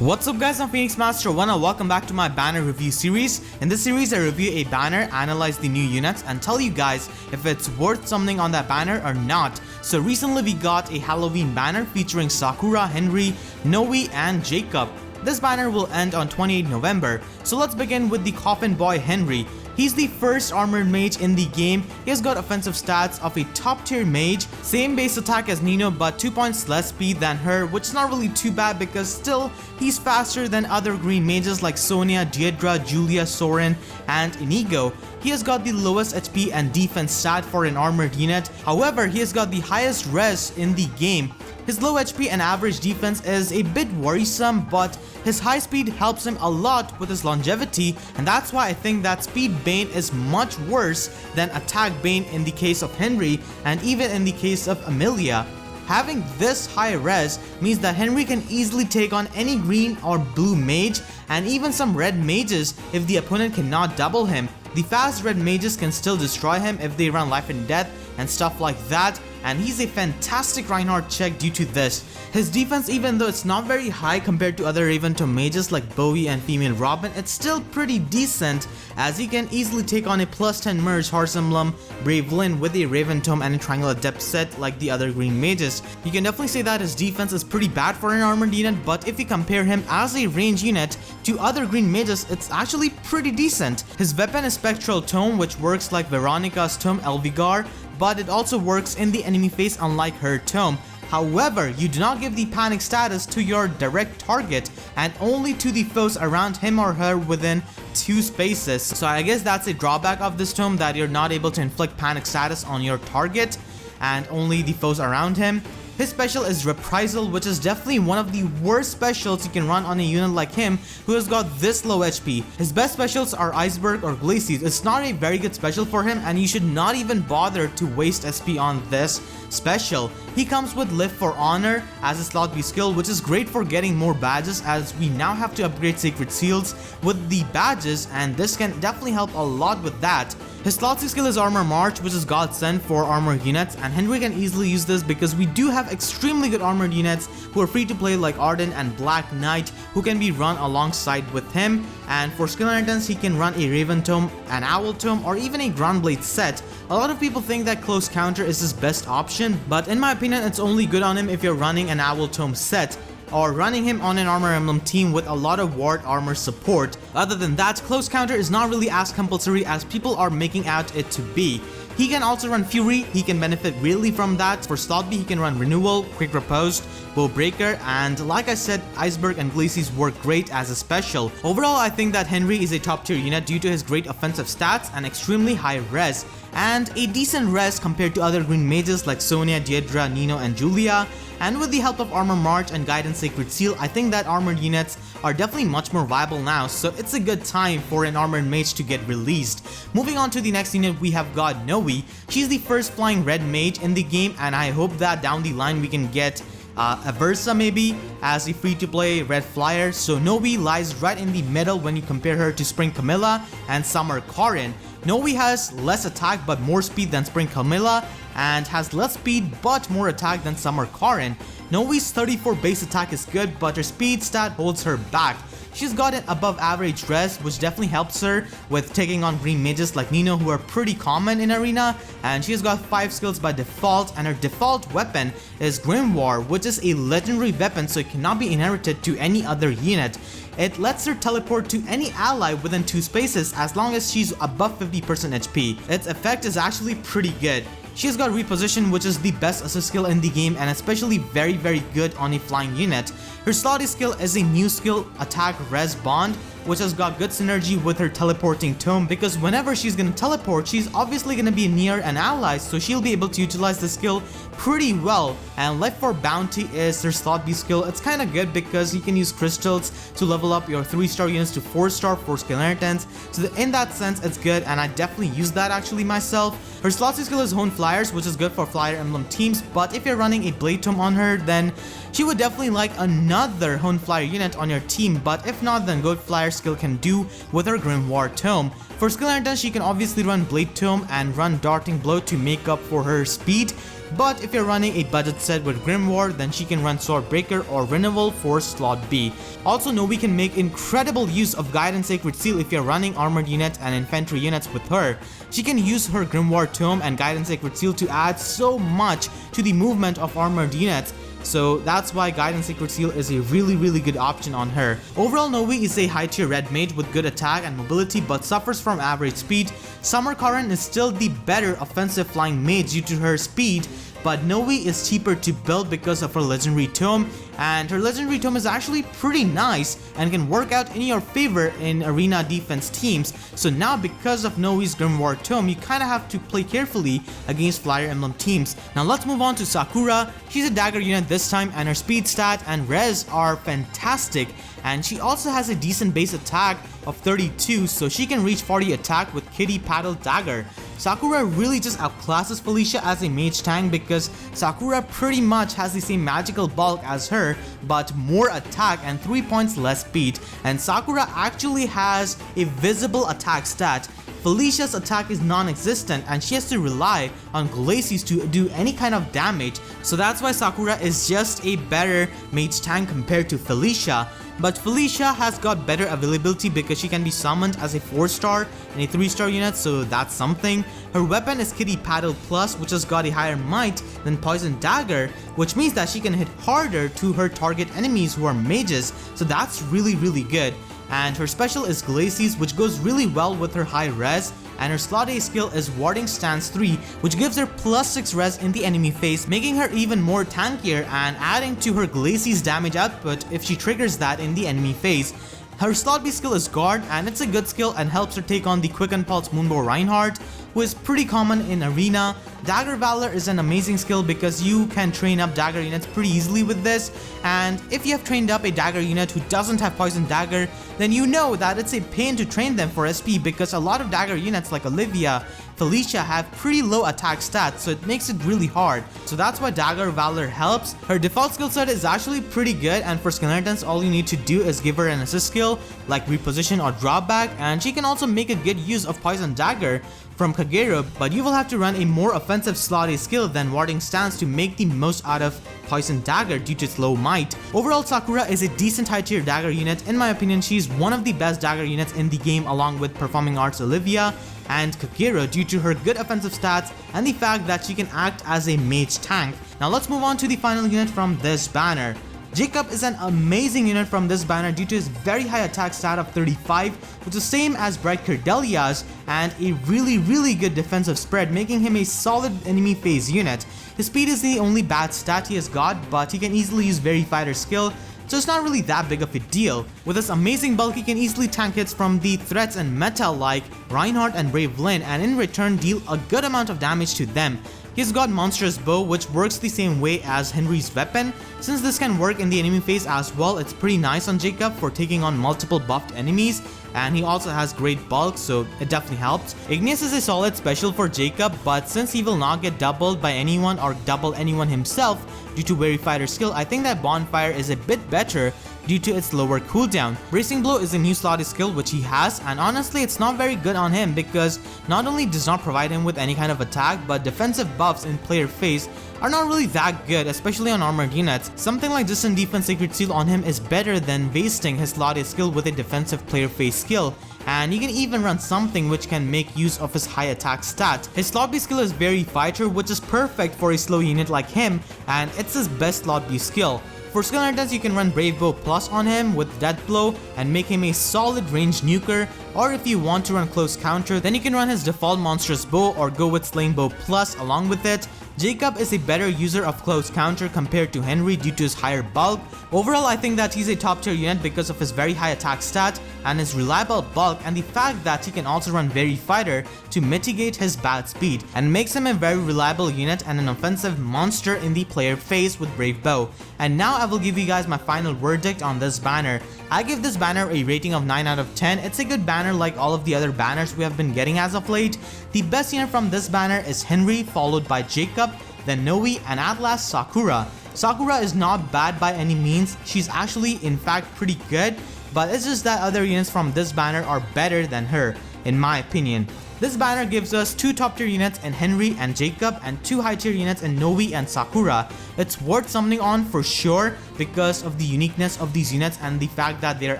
What's up guys, I'm Phoenix Master 1 and welcome back to my banner review series. In this series I review a banner, analyze the new units and tell you guys if it's worth something on that banner or not. So recently we got a Halloween banner featuring Sakura, Henry, Nowi and Jakob. This banner will end on 28 November. So let's begin with the Coffin Boy Henry. He's the first armored mage in the game. He has got offensive stats of a top tier mage, same base attack as Nino but 2 points less speed than her, which is not really too bad because still he's faster than other green mages like Sonia, Deirdre, Julia, Soren and Inigo. He has got the lowest HP and defense stat for an armored unit, however he has got the highest res in the game. His low HP and average defense is a bit worrisome, but his high speed helps him a lot with his longevity, and that's why I think that speed bane is much worse than attack bane in the case of Henry and even in the case of Amelia. Having this high res means that Henry can easily take on any green or blue mage and even some red mages if the opponent cannot double him. The fast red mages can still destroy him if they run life and death and stuff like that, and he's a fantastic Reinhardt check due to this. His defense, even though it's not very high compared to other Raven Tome mages like Bowie and female Robin, it's still pretty decent as he can easily take on a plus 10 merge Horse Emblem Brave Lyn with a Raven Tome and a Triangle Adept set like the other green mages. You can definitely say that his defense is pretty bad for an armored unit, but if you compare him as a range unit to other green mages, it's actually pretty decent. His weapon is Spectral Tome, which works like Veronica's Tome Elvigar, but it also works in the enemy face unlike her tome. However, you do not give the panic status to your direct target and only to the foes around him or her within 2 spaces. So I guess that's a drawback of this tome, that you're not able to inflict panic status on your target and only the foes around him. His special is Reprisal, which is definitely one of the worst specials you can run on a unit like him who has got this low HP. His best specials are Iceberg or Glaciers. It's not a very good special for him and you should not even bother to waste SP on this special. He comes with Live for Honor as a slot B skill, which is great for getting more badges as we now have to upgrade Sacred Seals with the badges, and this can definitely help a lot with that. His slot C skill is Armor March, which is godsend for armored units, and Henry can easily use this because we do have extremely good armored units who are free to play like Arden and Black Knight who can be run alongside with him. And for skill inheritance, he can run a Raven Tome, an Owl Tome, or even a Groundblade set. A lot of people think that Close Counter is his best option, but in my opinion it's only good on him if you're running an Owl Tome set or running him on an Armor Emblem team with a lot of ward armor support. Other than that, Close Counter is not really as compulsory as people are making out it to be. He can also run Fury, he can benefit really from that. For slot B, he can run Renewal, Quick Riposte, Bow Breaker, and like I said, Iceberg and Glaciers work great as a special. Overall, I think that Henry is a top tier unit due to his great offensive stats and extremely high res, and a decent res compared to other green mages like Sonia, Deirdre, Nino and Julia. And with the help of Armor March and Guidance Sacred Seal, I think that armored units are definitely much more viable now, so it's a good time for an armored mage to get released. Moving on to the next unit, we have got Nowi. She's the first flying red mage in the game, and I hope that down the line we can get Aversa maybe as a free-to-play red flyer. So Nowi lies right in the middle when you compare her to Spring Camilla and Summer Karin. Nowi has less attack but more speed than Spring Camilla and has less speed but more attack than Summer Karin. Nowi's 34 base attack is good, but her speed stat holds her back. She's got an above average res, which definitely helps her with taking on green mages like Nino who are pretty common in arena, and she's got 5 skills by default, and her default weapon is Grimoire, which is a legendary weapon so it cannot be inherited to any other unit. It lets her teleport to any ally within 2 spaces as long as she's above 50% HP. Its effect is actually pretty good. She's got Reposition, which is the best assist skill in the game and especially very good on a flying unit. Her slotty skill is a new skill, Attack Res Bond, which has got good synergy with her teleporting tome because whenever she's gonna teleport, she's obviously gonna be near an ally, so she'll be able to utilize the skill pretty well. And Life for Bounty is her slot B skill. It's kind of good because you can use crystals to level up your 3-star units to 4-star for skill inheritance, so in that sense it's good and I definitely use that actually myself. Her slot C skill is Hone Flyers, which is good for Flyer Emblem teams, but if you're running a Blade Tome on her, then she would definitely like another Hone Flyer unit on your team, but if not, then Goat Flyer skill can do with her Grimoire Tome. For skill inheritance, she can obviously run Blade Tome and run Darting Blow to make up for her speed. But if you're running a budget set with Grimoire, then she can run Sword Breaker or Renewal for slot B. Also, Nowi can make incredible use of Guide and Sacred Seal if you're running armored units and infantry units with her. She can use her Grimoire Tome and Guide and Sacred Seal to add so much to the movement of armored units. So that's why Guide and Sacred Seal is a really good option on her. Overall, Nowi is a high tier red mage with good attack and mobility but suffers from average speed. Summer Current is still the better offensive flying mage due to her speed, but Nowi is cheaper to build because of her legendary tome, and her legendary tome is actually pretty nice and can work out in your favor in arena defense teams. So now because of Nowi's Grimoire Tome, you kinda have to play carefully against Flyer Emblem teams. Now let's move on to Sakura. She's a dagger unit this time and her speed stat and res are fantastic, and she also has a decent base attack of 32, so she can reach 40 attack with Kitty Paddle Dagger. Sakura really just outclasses Felicia as a mage tank because Sakura pretty much has the same magical bulk as her but more attack and 3 points less speed, and Sakura actually has a visible attack stat. Felicia's attack is non-existent and she has to rely on Glacies to do any kind of damage, so that's why Sakura is just a better mage tank compared to Felicia. But Felicia has got better availability because she can be summoned as a 4-star and a 3-star unit, so that's something. Her weapon is Kitty Paddle Plus, which has got a higher might than Poison Dagger, which means that she can hit harder to her target enemies who are mages, so that's really good. And her special is Glacies, which goes really well with her high res, and her slot A skill is Warding Stance 3, which gives her +6 res in the enemy phase, making her even more tankier and adding to her Glacies damage output if she triggers that in the enemy phase. Her slot B skill is Guard, and it's a good skill and helps her take on the Quicken Pulse Moonbow Reinhardt, who is pretty common in arena. Dagger Valor is an amazing skill because you can train up dagger units pretty easily with this, and if you have trained up a dagger unit who doesn't have Poison Dagger, then you know that it's a pain to train them for SP because a lot of dagger units like Olivia, Felicia have pretty low attack stats, so it makes it really hard. So that's why Dagger Valor helps. Her default skill set is actually pretty good, and for skill inheritance all you need to do is give her an assist skill like Reposition or Drawback, and she can also make a good use of Poison Dagger from Kagero, but you will have to run a more offensive slot A skill than Warding Stance to make the most out of Poison Dagger due to its low might. Overall, Sakura is a decent high tier dagger unit. In my opinion, she's one of the best dagger units in the game along with Performing Arts Olivia and Kagero due to her good offensive stats and the fact that she can act as a mage tank. Now let's move on to the final unit from this banner. Jakob is an amazing unit from this banner due to his very high attack stat of 35, which is same as Bright Cordelia's, and a really good defensive spread, making him a solid enemy phase unit. His speed is the only bad stat he has got, but he can easily use Very Fighter skill, so it's not really that big of a deal. With his amazing bulk, he can easily tank hits from the threats and meta like Reinhardt and Brave Lynn, and in return deal a good amount of damage to them. He's got Monstrous Bow, which works the same way as Henry's weapon. Since this can work in the enemy phase as well, it's pretty nice on Jakob for taking on multiple buffed enemies, and he also has great bulk, so it definitely helps. Igneous is a solid special for Jakob, but since he will not get doubled by anyone or double anyone himself due to Very Fighter skill, I think that Bonfire is a bit better due to its lower cooldown. Bracing Blow is a new slotted skill which he has, and honestly it's not very good on him because not only does not provide him with any kind of attack, but defensive buffs in player phase are not really that good, especially on armored units. Something like Distant Defense Sacred Seal on him is better than wasting his slotted skill with a defensive player phase skill, and you can even run something which can make use of his high attack stat. His slot B skill is Very Fighter, which is perfect for a slow unit like him, and it's his best slot B skill. For skill inheritance, you can run Brave Bow Plus on him with Death Blow and make him a solid ranged nuker, or if you want to run Close Counter, then you can run his default Monstrous Bow or go with Slain Bow Plus along with it. Jakob is a better user of Close Counter compared to Henry due to his higher bulk. Overall, I think that he's a top tier unit because of his very high attack stat and his reliable bulk, and the fact that he can also run Very Fighter to mitigate his bad speed, and makes him a very reliable unit and an offensive monster in the player phase with Brave Bow. And now I will give you guys my final verdict on this banner. I give this banner a rating of 9 out of 10. It's a good banner like all of the other banners we have been getting as of late. The best unit from this banner is Henry, followed by Jakob, then Nowi, and at last Sakura. Sakura is not bad by any means. She's actually in fact pretty good. but it's just that other units from this banner are better than her, in my opinion. This banner gives us 2 top tier units in Henry and Jacob and 2 high tier units in Nowi and Sakura. It's worth summoning on for sure because of the uniqueness of these units and the fact that they are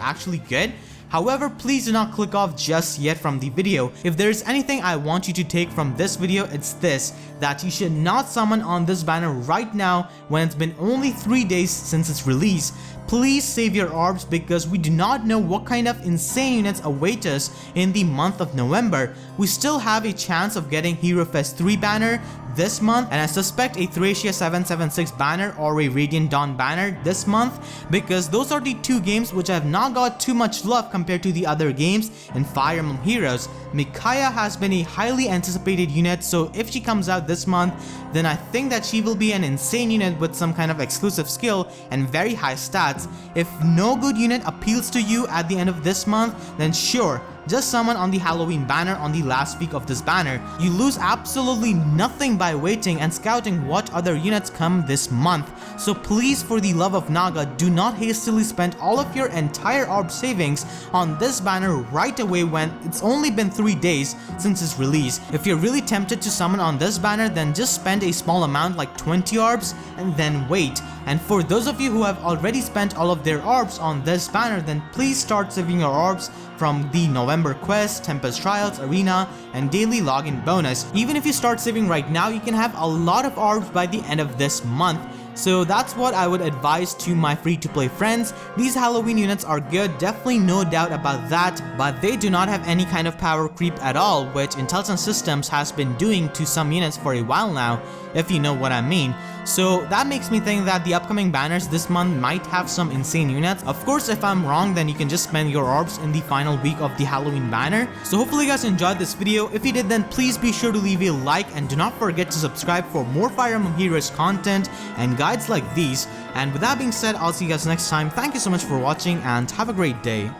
actually good. However, please do not click off just yet from the video. If there is anything I want you to take from this video, it's this, that you should not summon on this banner right now when it's been only 3 days since its release. Please save your orbs because we do not know what kind of insane units await us in the month of November. We still have a chance of getting Hero Fest 3 banner this month, and I suspect a Thracia 776 banner or a Radiant Dawn banner this month, because those are the 2 games which have not got too much love compared to the other games in Fire Emblem Heroes. Micaiah has been a highly anticipated unit, so if she comes out this month, then I think that she will be an insane unit with some kind of exclusive skill and very high stats. If no good unit appeals to you at the end of this month, then sure, just summon on the Halloween banner on the last week of this banner. You lose absolutely nothing by waiting and scouting what other units come this month. So please, for the love of Naga, do not hastily spend all of your entire orb savings on this banner right away when it's only been 3 days since its release. If you're really tempted to summon on this banner, then just spend a small amount like 20 orbs and then wait. And for those of you who have already spent all of their orbs on this banner, then please start saving your orbs from the November quest, Tempest Trials, Arena, and daily login bonus. Even if you start saving right now, you can have a lot of orbs by the end of this month. So that's what I would advise to my free-to-play friends. These Halloween units are good, definitely no doubt about that, but they do not have any kind of power creep at all, which Intelligent Systems has been doing to some units for a while now, if you know what I mean. So that makes me think that the upcoming banners this month might have some insane units. Of course, if I'm wrong, then you can just spend your orbs in the final week of the Halloween banner. So hopefully you guys enjoyed this video. If you did, then please be sure to leave a like and do not forget to subscribe for more Fire Emblem Heroes content and guides like these. And with that being said, I'll see you guys next time. Thank you so much for watching and have a great day.